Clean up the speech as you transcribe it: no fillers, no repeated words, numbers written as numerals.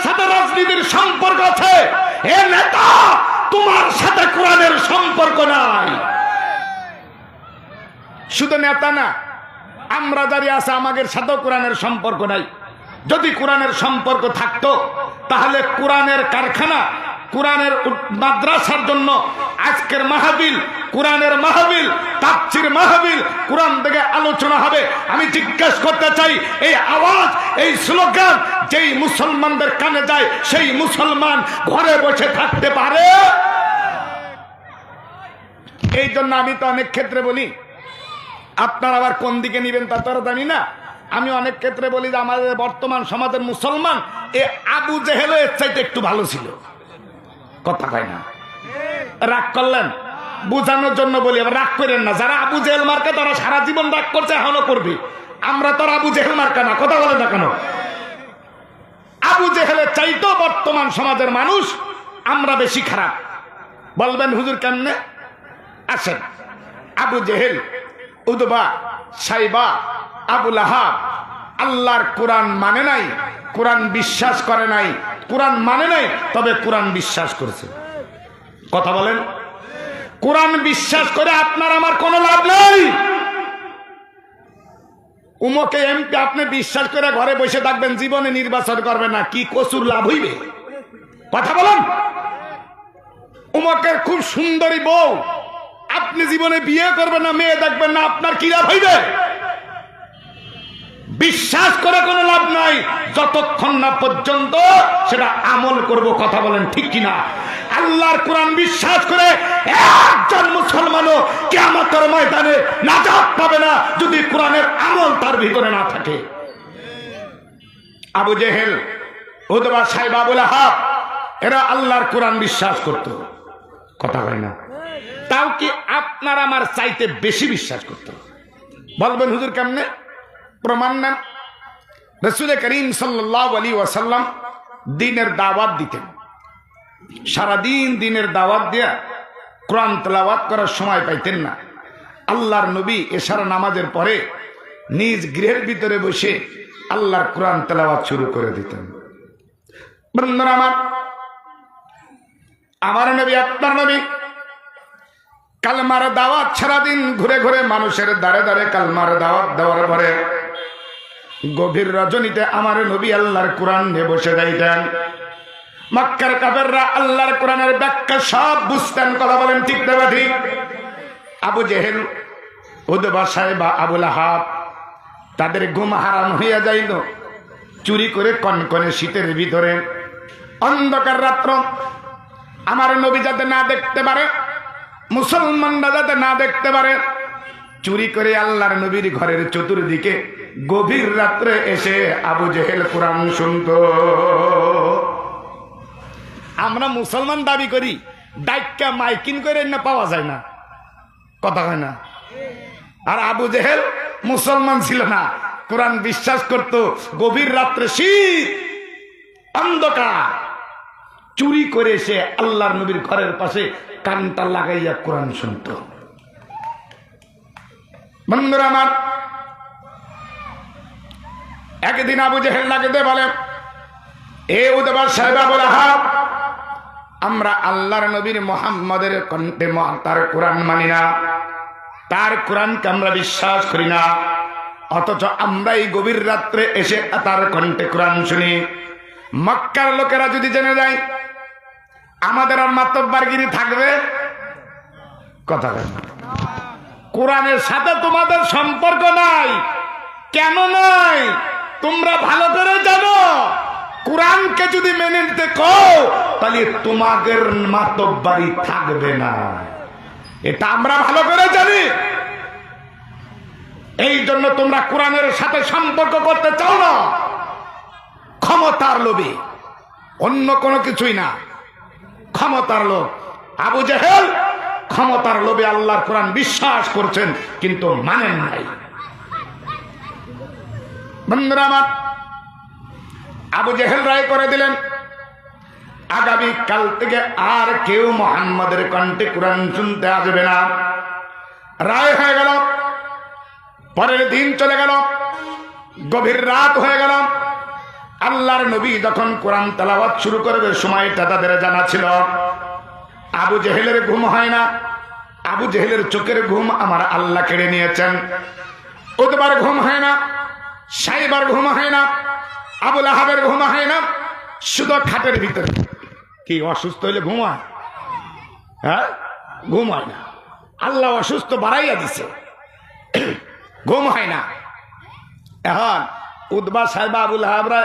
সাথে রাজনীতির সম্পর্ক আছে। এ নেতা, তোমার সাথে কোরআনের সম্পর্ক নাই। শুধু নেতা না, আমরা যারা আছে আমাদের সাথে কোরআনের সম্পর্ক নাই। যদি কোরআনের সম্পর্ক থাকতো তাহলে কোরআনের কারখানা, কোরআনের মাদ্রাসার জন্য আজকের মাহফিল, কোরআনের মাহফিল, তাফসীর মাহফিল, কোরআন থেকে আলোচনা হবে। আমি জিজ্ঞাসা করতে চাই, এই আওয়াজ, এই স্লোগান যেই মুসলমানদের কানে যায়, সেই মুসলমান ঘরে বসে থাকতে পারে? এই জন্য আমি তো অনেক ক্ষেত্রে বলি, আপনার আবার কোন দিকে নিবেন তা তো জানি না। আমি অনেক ক্ষেত্রে বলি যে আমাদের বর্তমান সমাজের মুসলমান এ আবু জেহেলের চাইতে একটু ভালো ছিল। কথা কয় না, রাগ করলেন? বুঝানোর জন্য বলি, আবার রাগ করেন না। যারা আবু জেহেল মার্কা তারা সারা জীবন রাগ করছে, এখনো করবে। আমরা তো আবু জেহেল মার্কা না, কথা বলেন না কেন? আবু জেহেলের চাইতেও বর্তমান সমাজের মানুষ আমরা বেশি খারাপ। বলবেন হুজুর কেমনে? আসেন, আবু জেহেল, উদবা, সাইবা, আবু লাহাব আল্লাহর কোরআন মানে নাই, কোরআন বিশ্বাস করে নাই। কোরআন মানে নাই, তবে কোরআন বিশ্বাস করেছে। কথা বলেন, কোরআন বিশ্বাস করে আপনার আমার কোনো লাভ নেই। উমকে এমপি আপনি বিশ্বাস করে ঘরে বসে থাকবেন, জীবনে নির্বাচন করবেন না, কি কসুর লাভ হইবে? কথা বলেন। উমকের খুব সুন্দরী বউ, আপনি জীবনে বিয়ে করবেন না, মেয়ে দেখবেন না, আপনার কি লাভ হইবে? বিশ্বাস করে কোনো লাভ নাই যতক্ষণ না পর্যন্ত সেটা আমল করব। কথা বলেন ঠিক কিনা? আল্লাহর কোরআন বিশ্বাস করে একজন মুসলমানও কিয়ামতের ময়দানে নাজাত পাবে না যদি কোরআনের আমল তার ভিতরে না থাকে। আবু জেহেল, উতবা, সাইবা, আবু লাহাব এরা আল্লাহর কোরআন বিশ্বাস করত। কথা হয় না? তাও কি আপনার আমার চাইতে বেশি বিশ্বাস করত। বলবেন হুজুর কেমনে? প্রমাণ নেন। রাসূল করিম সাল্লাল্লাহু আলাইহি ওয়াসাল্লাম দ্বীনের দাওয়াত দিতেন। সারাদিন দ্বীনের দাওয়াত দিয়া কোরআন তেলাওয়াত করার সময় পাইতেন না। আল্লাহর নবী এশার নামাজের পরে নিজ গৃহের ভিতরে বসে আল্লাহর কোরআন তেলাওয়াত শুরু করে দিতেন। বন্ধুরা আমার নবী, আপনার নবী কালমার দাওয়াত সারাদিন ঘুরে ঘুরে মানুষের দ্বারে দ্বারে কালমার দাওয়াত দেওয়ার পরে গভীর রজনীতে আমার নবী আল্লাহর কোরআন নিয়ে বসে যাইতেন। মক্কার কাফেররা আল্লাহর কোরআনের ব্যাখ্যা সব বুঝতেন। কথা বলেন ঠিক না ঠিক? আবু জেহেল, উতবা, সাইবা, আবু লাহাব তাদের ঘুম হারাম হইয়া যাইল চুরি করে কনকনে শীতের ভিতরে অন্ধকার রাত্র আমার নবী যাতে না দেখতে পারে, মুসলমানরা যাতে না দেখতে পারে, চুরি করে আল্লাহর নবীর ঘরের চতুর্দিকে গভীর রাত্রে এসে আবু জেহেল কোরআন শুনত। আমরা মুসলমান দাবি করি, ডাইকা মাইকিন করে না পাওয়া যায় না। কথা হয় না? আর আবু জেহেল মুসলমান ছিল না, কোরআন বিশ্বাস করত। গভীর রাত্রে শীত, অন্ধকার, চুরি করে এসে আল্লাহর নবীর ঘরের পাশে কানটা লাগাইয়া কোরআন শুনত। বন্ধুরা আমার, একদিন আবু জেহেল ডাকে বলে, এ উতবা, সাইবা, আবু লাহাব, আমরা আল্লাহর নবীর মুহাম্মদের কণ্ঠে তার কোরআন মানি না, তার কোরআনকে আমরা বিশ্বাস করি না, অথচ আমরা এই গভীর রাত্রে এসে তার কণ্ঠে কোরআন শুনি। মক্কার লোকেরা যদি জেনে যায় আমাদের আর মাতব্বারগিরি থাকবে? কথা বলেন। কোরআনের সাথে তোমাদের সম্পর্ক নাই। কেন নাই? তোমরা ভালো করে জানো, কোরআনকে যদি মেনে নিতে কও তাহলে তোমাদের মাতব্বারি থাকবে না। এটা আমরা ভালো করে জানি। এই জন্য তোমরা কোরআনের সাথে সম্পর্ক করতে চাও না, ক্ষমতার লোভে, অন্য কোনো কিছুই না, ক্ষমতার লোভ। আবু জেহেল ক্ষমতার লোভে আল্লাহর কোরআন বিশ্বাস করছেন কিন্তু মানেন নাই। বন্ধুরা আমার, আবু জেহেল রায় করে দিলেন আগামী কাল থেকে আর কেউ মুহাম্মাদের কণ্ঠে কোরআন শুনতে আসবে না। রায় হয়ে গেল। পরের দিন চলে গেল, গভীর রাত হয়ে গেল। আল্লাহর নবী যখন কোরআন তেলাওয়াত শুরু করবে সময়টা তাদের জানা ছিল। আবু জেহেলের ঘুম হয় না, আবু জেহেলের চোখের ঘুম আমার আল্লাহ কেড়ে নিয়েছেন। উতবার ঘুম হয় না, সাইবার ঘুম হয় না, আবুল আহাবের ঘুম হয় না, শুধু খাটের ভিতরে। কি অসুস্থ হইলে ঘুম হয়? হ্যাঁ, ঘুম হয় না। আল্লাহ অসুস্থ বাড়াইয়া দিছে, ঘুম হয় না। এখন উতবা সাহেবা আবুল আহাবরা